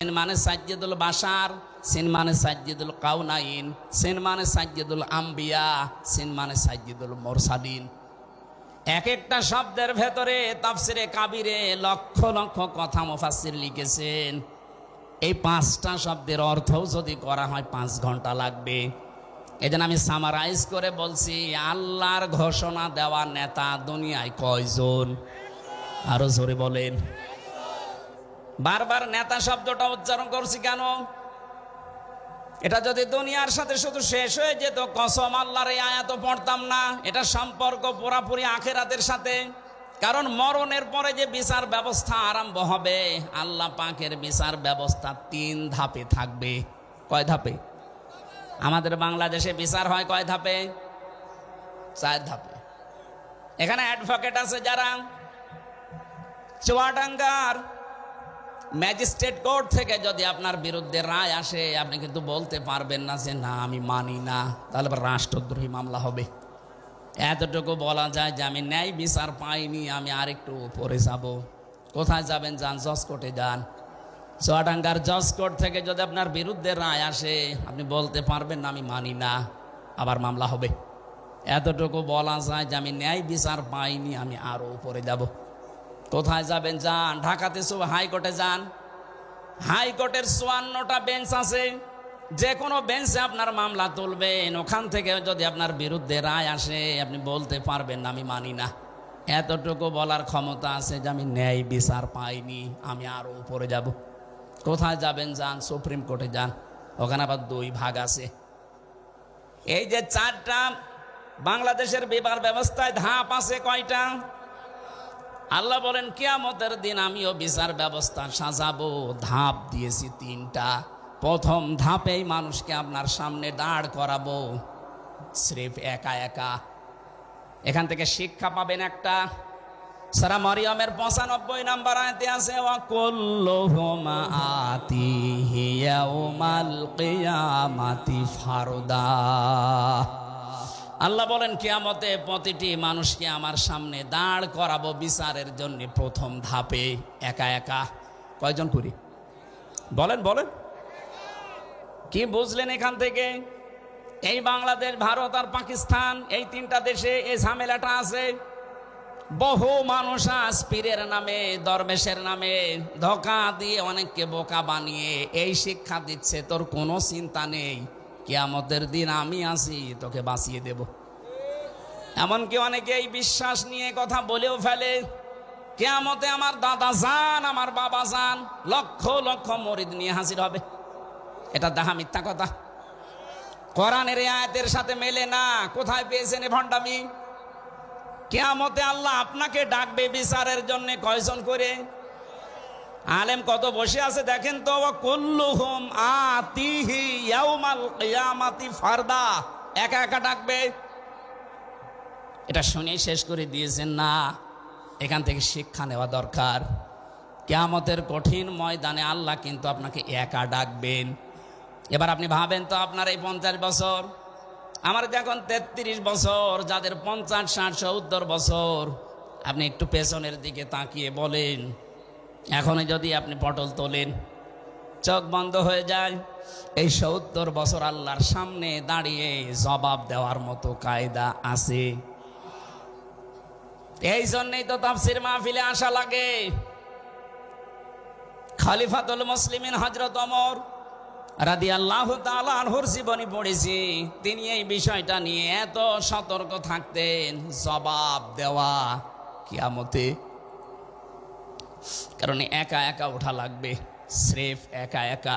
Scene মানে Sajjidul Bashar, scene মানে Sajjidul কাউনাইন, scene মানে সাজ্জিদুল আম্বিয়া, সিন মানে সাজ্জিদুল মুরসালিন। এক একটা শব্দের ভেতরে তাফসিরে কাবিরে লক্ষ লক্ষ কথা মুফাসসির লিখেছেন। এই 5টা শব্দের অর্থও যদি করা হয় 5 ঘন্টা লাগবে। এজন্য আমি সামারাইজ করে বলছি, আল্লাহর ঘোষণা দেওয়া নেতা দুনিয়ায় কয়জন? আরো জোরে বলেন। বারবার নেতা শব্দটা উচ্চারণ করছি কেন? এটা যদি দুনিয়ার সাথে শুধু শেষ হয়ে যেত, কসম আল্লাহর এই আয়াতও পড়তাম না। এটা সম্পর্ক পুরাপুরি আখিরাতের সাথে। কারণ মরণের পরে যে বিচার ব্যবস্থা আরম্ভ হবে, আল্লাহ পাকের বিচার ব্যবস্থা 3 ধাপে থাকবে। কয় ধাপে? আমাদের বাংলাদেশে বিচার হয় কয় ধাপে? 4 ধাপে। এখানে অ্যাডভোকেট আছে যারা চুয়াডাঙ্গার ম্যাজিস্ট্রেট কোর্ট থেকে যদি আপনার বিরুদ্ধে রায় আসে, আপনি কিন্তু বলতে পারবেন না যে না আমি মানি না, তাহলে রাষ্ট্রদ্রোহী মামলা হবে। এতটুকু বলা যায় যে আমি ন্যায় বিচার পাইনি, আমি আরেকটু উপরে যাব। কোথায় যাবেন? যান জজ কোর্টে যান। চুয়াডাঙ্গার জজ কোর্ট থেকে যদি আপনার বিরুদ্ধে রায় আসে, আপনি বলতে পারবেন না আমি মানি না, আবার মামলা হবে। এতটুকু বলা যায় যে আমি ন্যায় বিচার পাইনি, আমি আরো উপরে যাব। কোথায় যাবেন? যান ঢাকাতে হাইকোর্টে যান। হাইকোর্টের 54টা বেঞ্চ আছে। যে কোনো বেঞ্চে আপনার মামলা তুলবেন, ওখান থেকে যদি আপনার বিরুদ্ধে রায় আসে, আপনি বলতে পারবেন না আমি মানি না। এতটুকু বলার ক্ষমতা আছে যে আমি ন্যায় বিচার পাইনি, আমি আরো উপরে যাব। কোথায় যাবেন? যান সুপ্রিম কোর্টে যান। ওখানে আবার 2 ভাগ আছে। এই যে 4টা বাংলাদেশের বিচার ব্যবস্থায় ধাপ আছে, কয়টা? আল্লাহ বলেন কিয়ামতের দিন আমিও বিচার ব্যবস্থা সাজাবো। ধাপ দিয়েছি 3টা। প্রথম ধাপেই মানুষকে আপনার সামনে দাঁড় করাবো, স্রেফ একা একা। এখান থেকে শিক্ষা পাবেন একটা। সূরা মরিয়মের 95 নম্বর আয়াতে আছে, ওয়া কুল্লুহুম আতিহি ইয়াউমাল কিয়ামাতি ফারদা। আল্লাহ বলেন কিয়ামতে প্রতিটি মানুষকে আমার সামনে দাঁড় করাবো বিচারের জন্য, প্রথম ধাপে একা একা। কয়জন করি? বলেন বলেন, কি বুঝলেন এখান থেকে? এই বাংলাদেশ, ভারত আর পাকিস্তান, এই 3টা দেশে এই ঝামেলাটা আছে। বহু মানুষ আজ পীরের নামে, দরবেশের নামে ধোঁকা দিয়ে অনেককে বোকা বানিয়ে এই শিক্ষা দিচ্ছে, তোর কোনো চিন্তা নেই, কিয়ামতের দিন আমি আছি, তোকে বাঁচিয়ে দেব। এমনকি অনেকে এই বিশ্বাস নিয়ে কথা বলেও ফেলে, কিয়ামতে আমার দাদা যান, আমার বাবা যান, লক্ষ লক্ষ মুরিদ নিয়ে হাজির হবে। এটা দেখা মিথ্যা কথা। কোরআনের আয়াতের সাথে মেলে না। কোথায় পেয়েছেন এই ভণ্ডামি? কিয়ামতে আল্লাহ আপনাকে ডাকবে বিচারের জন্য, কয়জন করে? আলেম কত বসে আছে দেখেন তো। কুল্লুহুম আতিহি ইয়াউমাল কিয়ামাতি ফারদা, একা একা ডাকবে। এটা শুনে শেষ করে দিয়েছেন না? এখান থেকে শিক্ষা নেওয়া দরকার। কিয়ামতের কঠিন ময়দানে আল্লাহ কিন্তু আপনাকে একা ডাকবেন। এবার আপনি ভাবেন তো, আপনার এই 50 বছর, আমার যখন 33 বছর, যাদের 50, 60, 70 বছর, আপনি একটু পেছনের দিকে তাকিয়ে বলেন, এখনই যদি আপনি পটল তোলেন, চোখ বন্ধ হয়ে যায়, এই 70 বছর আল্লাহর সামনে দাঁড়িয়ে জবাব দেওয়ার মতো কায়দা আছে? এই জন্যই তো তাফসীর মাহফিলে আসা লাগে। খলিফাতুল মুসলিমিন হযরত ওমর রাদিয়াল্লাহু তাআলা আনহুর জীবনী পড়েছি। তিনি এই বিষয়টা নিয়ে এত সতর্ক থাকতেন, জবাব দেওয়া কিয়ামতে। কারণ একা একা ওঠা লাগবে, স্রেফ একা একা।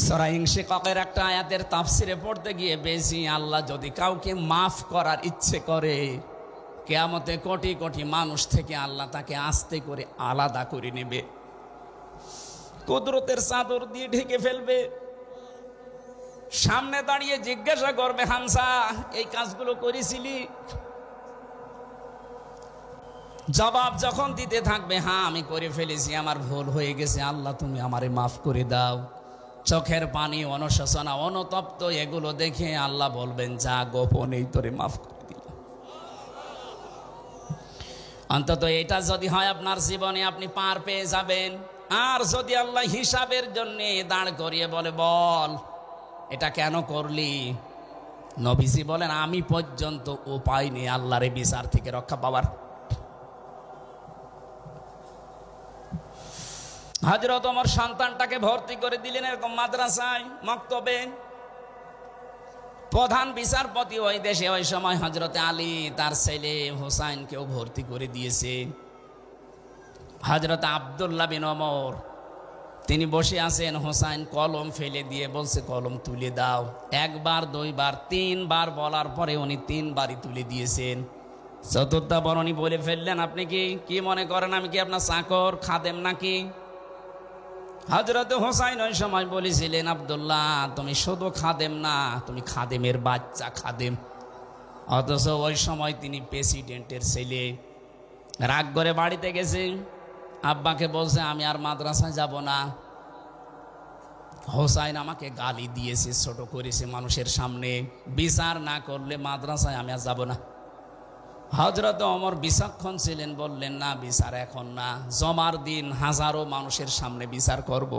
সূরা ইনশিকাকের একটা আয়াতের তাফসিরে পড়তে গিয়ে বেশি, আল্লাহ যদি কাউকে মাফ করার ইচ্ছে করে, কিয়ামতে কোটি কোটি মানুষ থেকে আল্লাহ তাকে আস্তে করে আলাদা করে নেবে, কুদরতের চাদর দিয়ে ঢেকে ফেলবে। সামনে দাঁড়িয়ে জিজ্ঞাসা করবে, হামজা এই কাজগুলো করেছিলি? জবাব যখন দিতে থাকবে, হ্যাঁ আমি করে ফেলেছি, আমার ভুল হয়ে গেছে, আল্লাহ তুমি আমারে মাফ করে দাও। চোখের পানি, অনুশোচনা, অনুতপ্ত, এগুলো দেখে আল্লাহ বলবেন, যা গোপনেই তোরে মাফ করে দিলাম। অন্তত এটা যদি হয় আপনার জীবনে, আপনি পার পেয়ে যাবেন। আর যদি আল্লাহ হিসাবের জন্য দাঁড় করিয়ে বলে, বল এটা কেন করলি, নবীজি বলেন আমি পর্যন্ত উপায় নেই আল্লাহর বিচার থেকে রক্ষা পাওয়ার। হযরত ওমর সন্তানটাকে ভর্তি করে দিলেন এরকম মাদ্রাসায়, মক্তবে। প্রধান বিচারপতি ওই দেশে ওই সময় হযরতে আলী, তার ছেলে হোসাইনকেও ভর্তি করে দিয়েছে। হযরত আব্দুল্লাহ বিন ওমর তিনি বসে আছেন, হোসাইন কলম ফেলে দিয়ে বলছে কলম তুলে দাও। একবার, দুইবার, তিনবার বলার পরে উনি তিনবারই তুলে দিয়েছেন। চতুর্থবার উনি বলে ফেললেন, আপনি কি মনে করেন আমি কি আপনার চাকর খাদেম নাকি? হযরত হোসাইন ওই সময় বলেছিলেন, আব্দুল্লাহ তুমি শুধু খাদেম না, তুমি খাদেমের বাচ্চা খাদেম। অথচ ওই সময় তিনি প্রেসিডেন্টের ছেলে। রাগ করে বাড়িতে গেছে, আব্বাকে বলছে আমি আর মাদ্রাসায় যাব না। হোসাইন আমাকে গালি দিয়েছে, ছোট করেছে মানুষের সামনে, বিচার না করলে মাদ্রাসায় আমি আর যাব না। হযরত ওমর বিচক্ষণ ছিলেন, বললেন না বিচার এখন না, জমার দিন হাজারো মানুষের সামনে বিচার করব।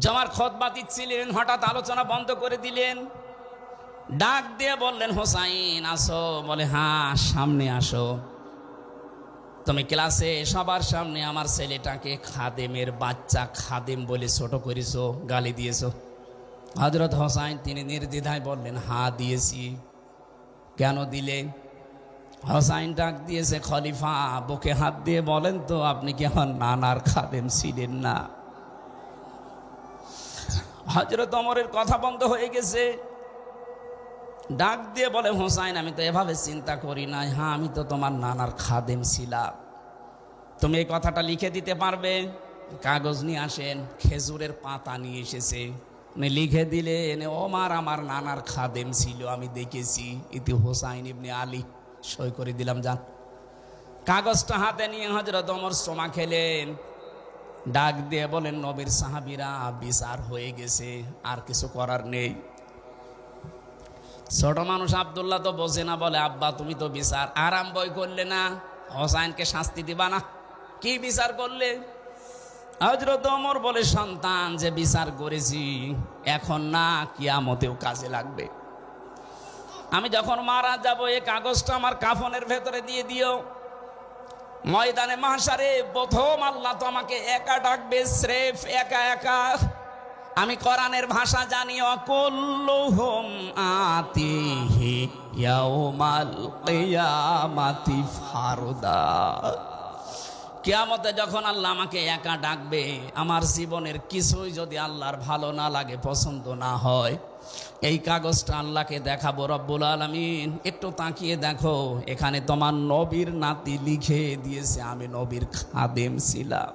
জমার খুতবা দিচ্ছিলেন, হঠাৎ আলোচনা বন্ধ করে দিলেন। ডাক দিয়ে বললেন, হোসাইন আসো। বলে হ্যাঁ সামনে আসো। তুমি ক্লাসে সবার সামনে আমার ছেলেটাকে খাদেমের বাচ্চা খাদেম বলে ছোট করেছো, গালি দিয়েছো। হযরত হোসাইন তিনি নির্দ্বিধায় বললেন হ্যাঁ দিয়েছি। কেন দিলে? হোসাইন ডাক দিয়েছে, খলিফা বুকে হাত দিয়ে বলেন তো আপনি কি আমার নানার খাদেম ছিলেন না? হযরত ওমরের কথা বন্ধ হয়ে গেছে। ডাক দিয়ে বলে, হোসাইন আমি তো এভাবে চিন্তা করি নাই, হ্যাঁ আমি তো তোমার নানার খাদেম ছিলাম। তুমি এই কথাটা লিখে দিতে পারবে? কাগজ নিয়ে আসেন। খেজুরের পাতা নিয়ে এসেছে, লিখে দিলেন, ওমর আমার নানার খাদেম ছিল, আমি দেখেছি, ইতি হোসাইন ইবনে আলী। সই করে দিলাম, যান। কাগজটা হাতে নিয়ে হযরত ওমর সোমা খেলেন। ডাক দিয়ে বলেন, নবীর সাহাবীরা বিচার হয়ে গেছে, আর কিছু করার নেই। ছোট মানুষ আব্দুল্লাহ তো বোঝে না, বলে আব্বা তুমি তো বিচার আরম্ভই করলে না, হোসাইনকে শাস্তি দিবা না, কি বিচার করলে? হযরত ওমর বলে, সন্তান যে বিচার করেছি এখন না, কিয়ামতেও কাজে লাগবে। আমি যখন মারা যাব এই কাগজটা আমার কাফনের ভেতরে দিয়ে দিও। ময়দানে মাহশারে প্রথম আল্লাহ তো আমাকে একা ডাকবে, স্রেফ একা একা। আমি কোরআনের ভাষা জানি, অকুল্লুহুম আতিহি ইয়াউমাল কিয়ামাতি ফারদা। কিয়ামতে যখন আল্লাহ আমাকে একা ডাকবে, আমার জীবনের কিছুই যদি আল্লাহর ভালো না লাগে, পছন্দ না হয়, এই কাগজটা আল্লাহকে দেখাবো। রব্বুল আলামিন একটু তাকিয়ে দেখো, এখানে তোমার নবীর নাতি লিখে দিয়েছে আমি নবীর খাদেম ছিলাম,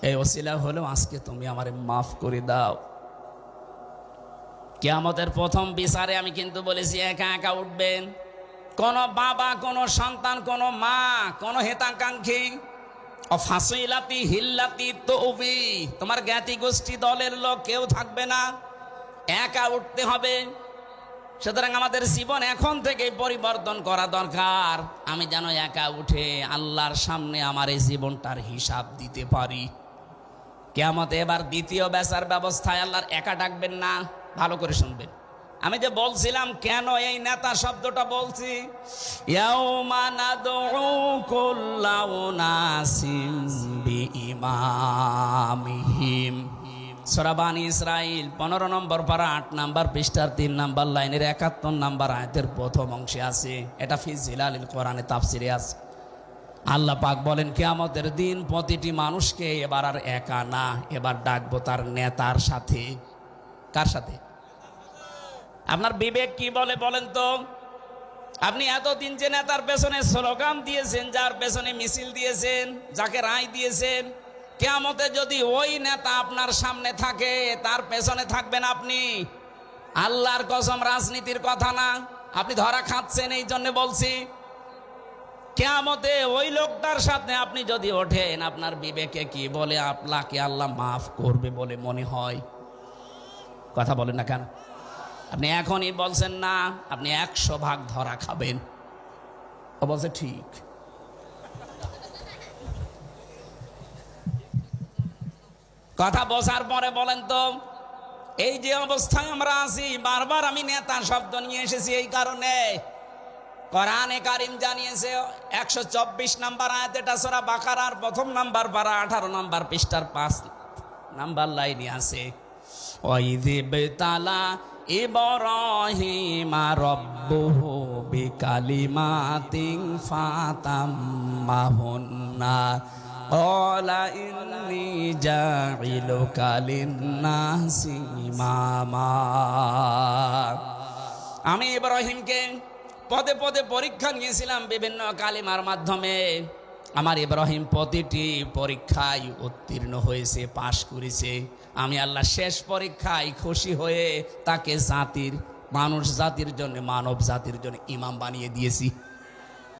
এই ওসিলা হলেও আজকে তুমি আমারে মাফ করে দাও। কিয়ামতের প্রথম বিচারে আমি কিন্তু বলেছি একা একা উঠবেন। কোন বাবা, কোন সন্তান, কোন মা, কোন হেতাকাঙ্ক্ষী, অফাসিলাতি হিল্লাতি তৌবি, তোমার জ্ঞাতি গোষ্ঠী দলের লোক কেউ থাকবে না, একা উঠতে হবে। সুতরাং আমাদের জীবন এখন থেকে পরিবর্তন করা দরকার। আমি যেন একা উঠে আল্লাহর সামনে আমার এই জীবনটার হিসাব দিতে পারি। কিয়ামতে এবার দ্বিতীয় বেচার ব্যবস্থায় আল্লাহর একা ডাকবেন না। ভালো করে শুনবেন, আমি যে বলছিলাম কেন এই নেতা শব্দটা বলছি, ইয়াউমা নাদউ কুল্লা উনাসিম বিইমামিহিম। সূরা বানী ইসরাইল 15 নম্বর পারা 8 নম্বর পৃষ্ঠার 3 নম্বর লাইনের 71 নম্বর আয়াতের প্রথম অংশে আছে। এটা ফি জিলালিল কোরআনে তাফসিরে আছে। আল্লাহ পাক বলেন, কিয়ামতের দিন প্রতিটি মানুষকে এবার আর একা না, এবার ডাকবো তার নেতার সাথে। কার সাথে? আপনার বিবেক কি বলে বলেন তো? আপনি এতদিন যে নেতার পেছনে স্লোগান দিয়েছেন, যার পেছনে মিছিল দিয়েছেন, যাকে রায় দিয়েছেন, কিয়ামতে যদি ওই নেতা আপনার সামনে থাকে, তার পেছনে থাকবেন আপনি। আল্লাহর কসম, রাজনীতির কথা না, আপনি ধরা খাচ্ছেন এই জন্য বলছি। কিয়ামতে ওই লোকটার সাথে আপনি যদি ওঠেন, আপনার বিবেকে কি বলে আপনাকে আল্লাহ মাফ করবে বলে মনে হয়? কথা বলেন না কেন? আপনি এখনই বলছেন না, আপনি 100 ভাগ ধরা খাবেন। বলছে ঠিক। কথা বোঝার পরে বলেন তো, এই যে অবস্থায় আমরা আছি, বারবার আমি নেতা শব্দ নিয়ে এসেছি এই কারণে, কোরআনে কারিম জানিয়েছে 124 নাম্বার আয়াত, এটা সূরা বাকারার প্রথম নাম্বার পারা 18 নাম্বার পৃষ্ঠার 5 নাম্বার লাইনে আছে, ওয়াইযিবতালা ইব্রাহিমা রাব্বুহু বিকালিমাতিন ফাতাম্মাহুন্না ক্বালা ইন্নী জাইলুকা লিন্নাসি ইমামা। আমি ইব্রাহিমকে পদে পদে পরীক্ষা নিয়েছিলাম বিভিন্ন কালিমার মাধ্যমে। আমার ইব্রাহিম প্রতিটি পরীক্ষায় উত্তীর্ণ হয়েছে, পাশ করেছে। আমি আল্লাহ শেষ পরীক্ষায় খুশি হয়ে তাকে মানুষ জাতির জন্য, মানব জাতির জন্য ইমাম বানিয়ে দিয়েছি।